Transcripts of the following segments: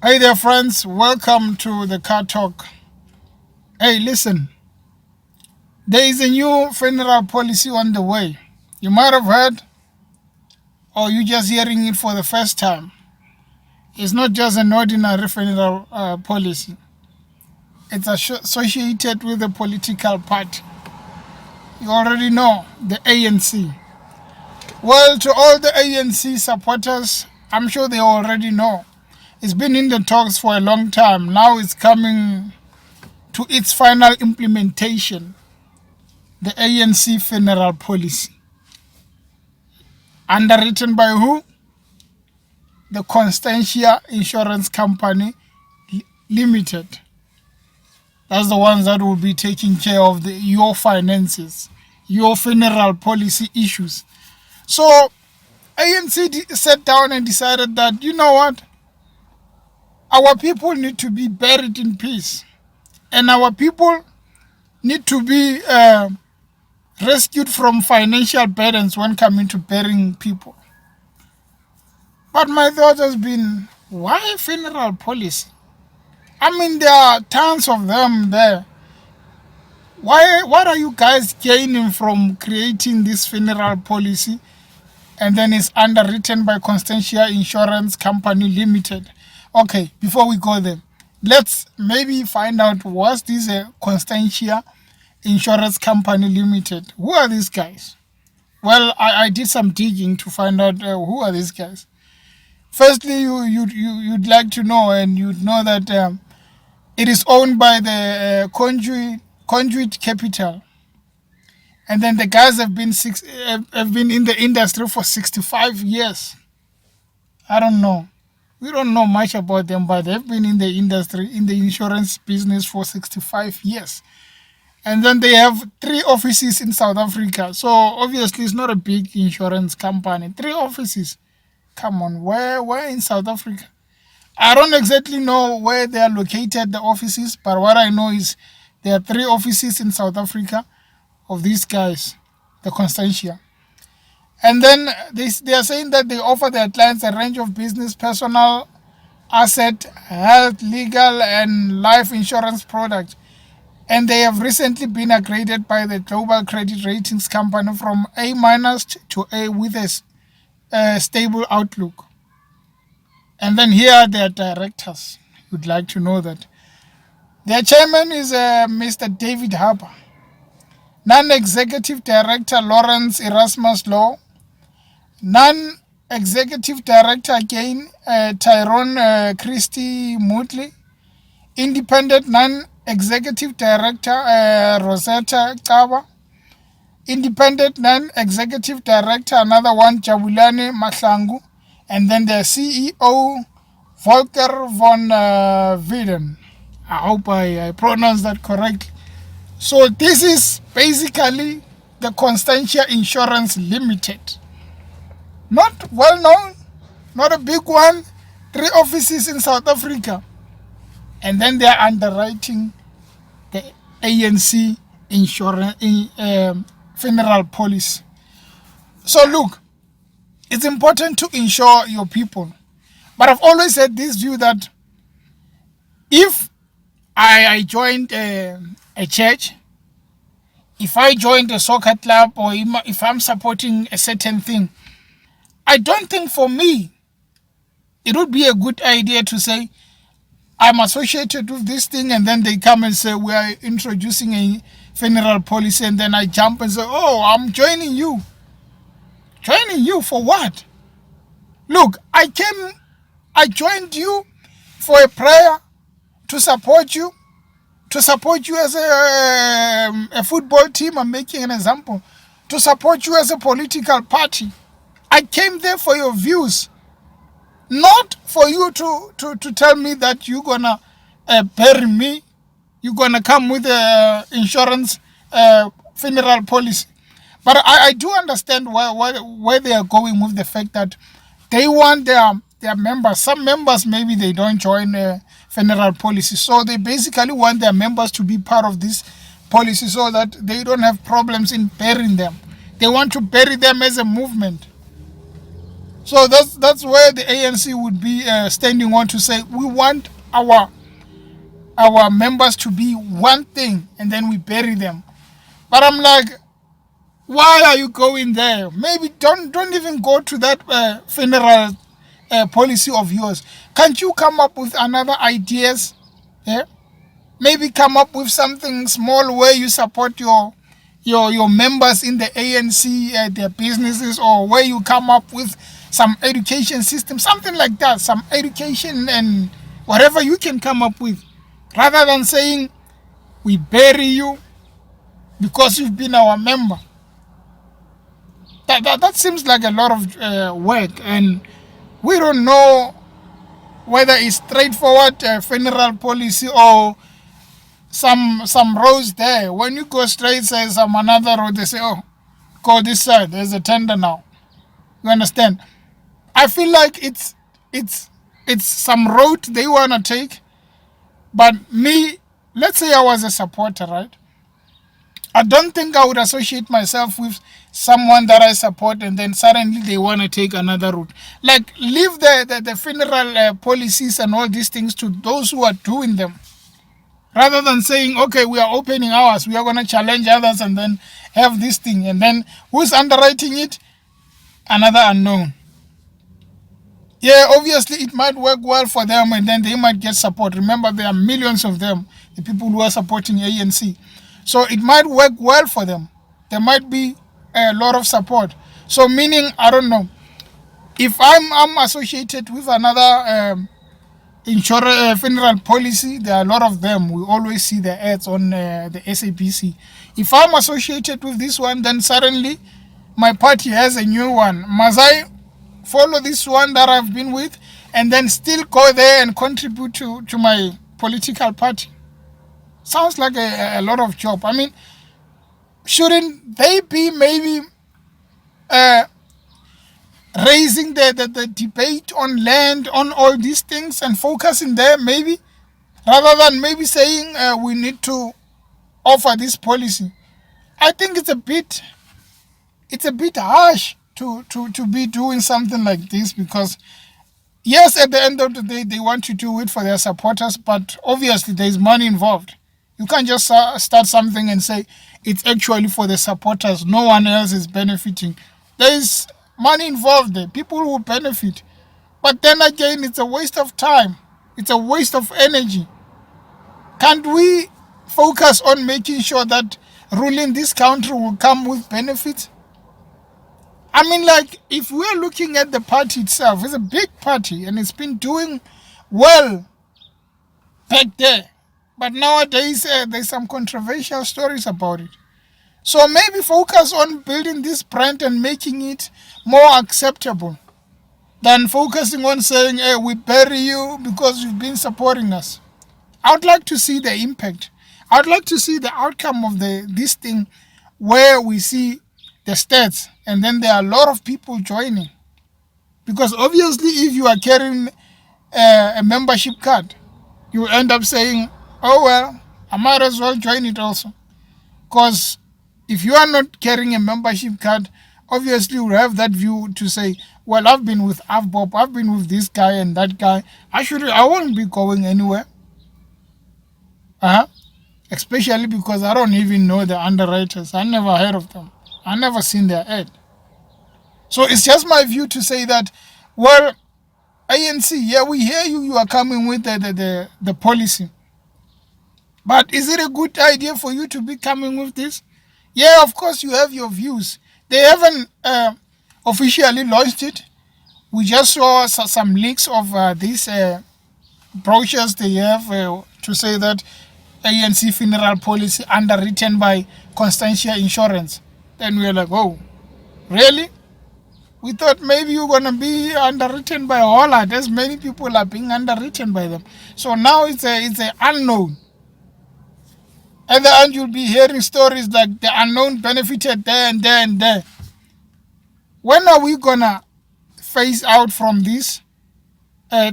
Hey there, friends. Welcome to the Car Talk. Hey, listen. There is a new funeral policy on the way. You might have heard, or you just hearing it for the first time. It's not just an ordinary funeral policy. It's associated with a political party. You already know, the ANC. Well, to all the ANC supporters, I'm sure they already know. It's been in the talks for a long time. Now it's coming to its final implementation. The ANC Funeral Policy. Underwritten by who? The Constantia Insurance Company Limited. That's the ones that will be taking care of your finances, your funeral policy issues. So ANC sat down and decided that, you know what? Our people need to be buried in peace. And our people need to be rescued from financial burdens when coming to burying people. But my thought has been, why funeral policy? I mean, there are tons of them there. What are you guys gaining from creating this funeral policy? And then it's underwritten by Constantia Insurance Company Limited. Okay, before we go there, let's maybe find out, was this a Constantia Insurance Company Limited? Who are these guys? Well, I did some digging to find out who are these guys. Firstly, you'd like to know, and you'd know that it is owned by the Conduit Capital. And then the guys have been in the industry for 65 years. I don't know. We don't know much about them, but they've been in the industry, in the insurance business for 65 years. And then they have 3 offices in South Africa. So obviously it's not a big insurance company. 3 offices. Come on, where in South Africa? I don't exactly know where they are located, the offices, but what I know is there are 3 offices in South Africa of these guys, the Constantia. And then they are saying that they offer their clients a range of business, personal, asset, health, legal, and life insurance products. And they have recently been upgraded by the global credit ratings company from A- to A with a stable outlook. And then here are their directors. You'd like to know that. Their chairman is Mr. David Harper. Non-executive director Lawrence Erasmus Law. Non-executive director again Tyrone Christie Motley. Independent non-executive director Rosetta Kaba. Independent non-executive director, another one, Jabulani Mahlangu. And then the CEO, Volker von Wieden. I hope I pronounced that correctly. So this is basically the Constantia Insurance Limited. Not well known, not a big one, 3 offices in South Africa. And then they are underwriting the ANC insurance funeral policy. So look, it's important to insure your people. But I've always had this view that if I joined a church, if I joined a soccer club, or if I'm supporting a certain thing, I don't think for me it would be a good idea to say I'm associated with this thing, and then they come and say we are introducing a funeral policy, and then I jump and say, oh, I'm joining you. Joining you for what? Look, I joined you for a prayer, to support you as a football team. I'm making an example. To support you as a political party. I came there for your views, not for you to tell me that you're gonna bury me. You're gonna come with a insurance funeral policy. But I do understand where they are going with the fact that they want their members. Some members, maybe they don't join a funeral policy. So they basically want their members to be part of this policy so that they don't have problems in burying them. They want to bury them as a movement. So that's where the ANC would be standing on to say we want our members to be one thing, and then we bury them. But I'm like, why are you going there? Maybe don't even go to that funeral policy of yours. Can't you come up with another ideas? Yeah? Maybe come up with something small where you support your members in the ANC, their businesses, or where you come up with some education system, something like that, some education and whatever you can come up with, rather than saying we bury you because you've been our member. That seems like a lot of work, and we don't know whether it's straightforward funeral policy or some roads there. When you go straight, say some another road, they say, oh, go this side. There's a tender now. You understand? I feel like it's some road they wanna take, but me, let's say I was a supporter, right? I don't think I would associate myself with someone that I support and then suddenly they want to take another route. Like, leave the funeral policies and all these things to those who are doing them. Rather than saying, okay, we are opening ours, we are going to challenge others and then have this thing. And then who's underwriting it? Another unknown. Yeah, obviously it might work well for them and then they might get support. Remember, there are millions of them, the people who are supporting ANC. So it might work well for them. There might be a lot of support. So meaning, I don't know, if I'm associated with another funeral policy, there are a lot of them. We always see the ads on the SABC. If I'm associated with this one, then suddenly my party has a new one. Must I follow this one that I've been with and then still go there and contribute to my political party? Sounds like a lot of job. I mean, shouldn't they be maybe uh, raising the debate on land, on all these things and focusing there maybe, rather than maybe saying we need to offer this policy? I think it's a bit harsh to be doing something like this, because yes, at the end of the day they want to do it for their supporters, but obviously there's money involved. You can't just start something and say it's actually for the supporters, no one else is benefiting. There's money involved there, people will benefit. But then again, it's a waste of time, it's a waste of energy. Can't we focus on making sure that ruling this country will come with benefits? I mean, like, if we're looking at the party itself, it's a big party and it's been doing well back there. But nowadays, there's some controversial stories about it. So maybe focus on building this brand and making it more acceptable than focusing on saying, hey, we bury you because you've been supporting us. I would like to see the impact. I would like to see the outcome of this thing, where we see the stats and then there are a lot of people joining. Because obviously, if you are carrying a membership card, you end up saying, oh well, I might as well join it also. Because if you are not carrying a membership card, obviously you have that view to say, well, I've been with Avbob, I've been with this guy and that guy. I won't be going anywhere. Uh-huh. Especially because I don't even know the underwriters. I never heard of them. I never seen their ad. So it's just my view to say that, well, ANC, yeah, we hear you. You are coming with the policy. But is it a good idea for you to be coming with this? Yeah, of course you have your views. They haven't officially launched it. We just saw some leaks of these brochures they have to say that ANC Funeral policy underwritten by Constantia Insurance. Then we were like, oh, really? We thought maybe you're going to be underwritten by Holland, as many people are being underwritten by them. So now it's a unknown. At the end, you'll be hearing stories like the unknown benefited there and there and there. When are we going to phase out from this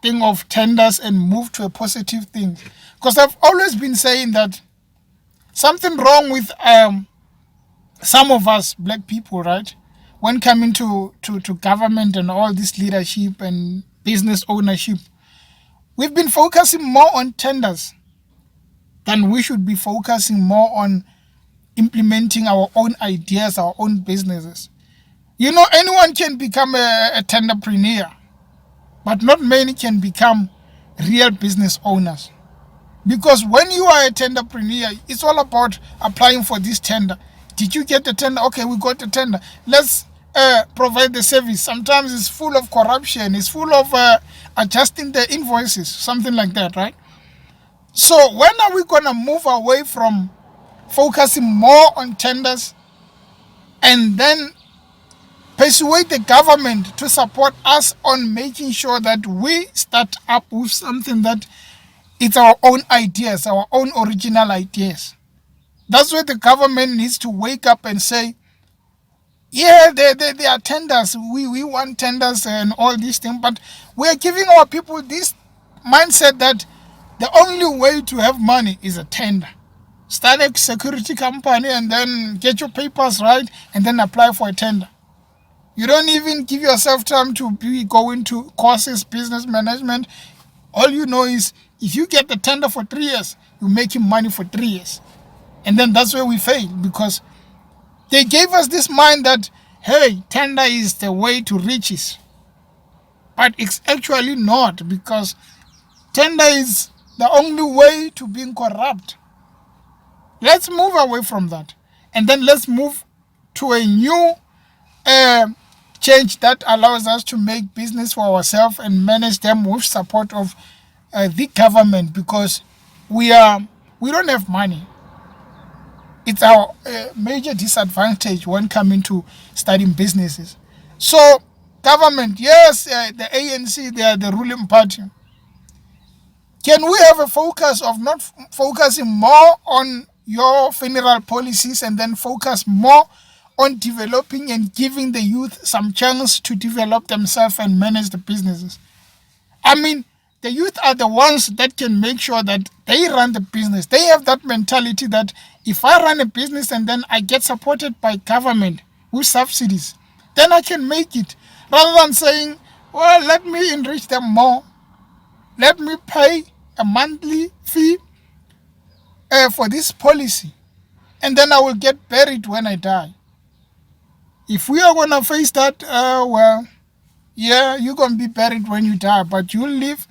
thing of tenders and move to a positive thing? Because I've always been saying that something wrong with some of us black people, right? when coming to government and all this leadership and business ownership, we've been focusing more on tenders than we should be focusing more on implementing our own ideas, our own businesses. You know, anyone can become a tenderpreneur, but not many can become real business owners. Because when you are a tenderpreneur, it's all about applying for this tender. Did you get the tender? Okay, we got the tender. Let's provide the service. Sometimes it's full of corruption. It's full of adjusting the invoices, something like that, right? So when are we going to move away from focusing more on tenders and then persuade the government to support us on making sure that we start up with something that it's our own ideas, our own original ideas? That's where the government needs to wake up and say, yeah, there are tenders. We want tenders and all these things, but we're giving our people this mindset that the only way to have money is a tender. Start a security company and then get your papers right and then apply for a tender. You don't even give yourself time to be going to courses, business management. All you know is if you get the tender for 3 years, you're making money for 3 years. And then that's where we fail, because they gave us this mind that, hey, tender is the way to riches. But it's actually not, because tender is the only way to being corrupt. Let's move away from that. And then let's move to a new change that allows us to make business for ourselves and manage them with support of the government, because we don't have money. It's our major disadvantage when coming to starting businesses. So government, yes, the ANC, they are the ruling party. Can we have a focus of not focusing more on your funeral policies and then focus more on developing and giving the youth some chance to develop themselves and manage the businesses? I mean, the youth are the ones that can make sure that they run the business. They have that mentality that if I run a business and then I get supported by government with subsidies, then I can make it. Rather than saying, well, let me enrich them more. Let me pay a monthly fee for this policy, and then I will get buried when I die. If we are going to face that, well, yeah, you're going to be buried when you die, but you'll live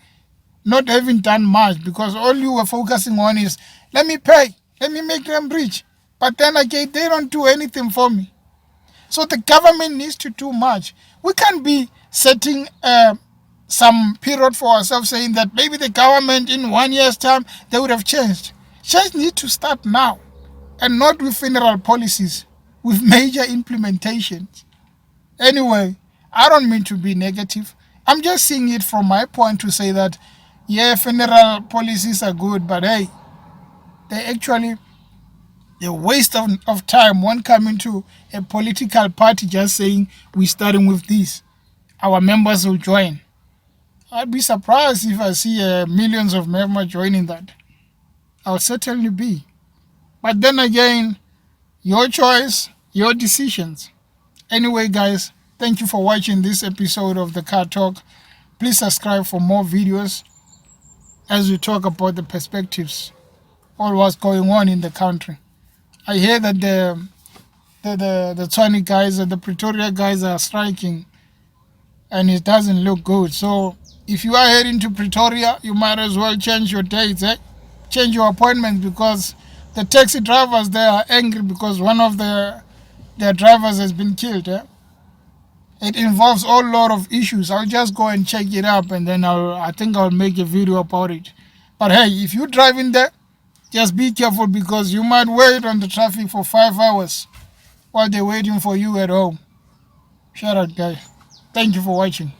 not having done much, because all you were focusing on is, let me pay, let me make them rich. But then again, they don't do anything for me. So the government needs to do much. We can't be setting some period for ourselves saying that maybe the government in 1 year's time, they would have changed. Change needs to start now, and not with funeral policies, with major implementations. Anyway, I don't mean to be negative. I'm just seeing it from my point to say that, yeah, funeral policies are good, but hey, they actually a waste of time when coming to a political party just saying we're starting with this. Our members will join. I'd be surprised if I see millions of members joining that. I'll certainly be. But then again, your choice, your decisions. Anyway, guys, thank you for watching this episode of the Car Talk. Please subscribe for more videos as we talk about the perspectives, all what's going on in the country. I hear that the Tshwane guys and the Pretoria guys are striking, and it doesn't look good. So if you are heading to Pretoria, you might as well change your dates, change your appointments, because the taxi drivers there are angry because one of their drivers has been killed. It involves a whole lot of issues. I'll just go and check it up, and then I think I'll make a video about it. But hey, if you're driving there, just be careful, because you might wait on the traffic for 5 hours while they're waiting for you at home. Shout out, guys. Thank you for watching.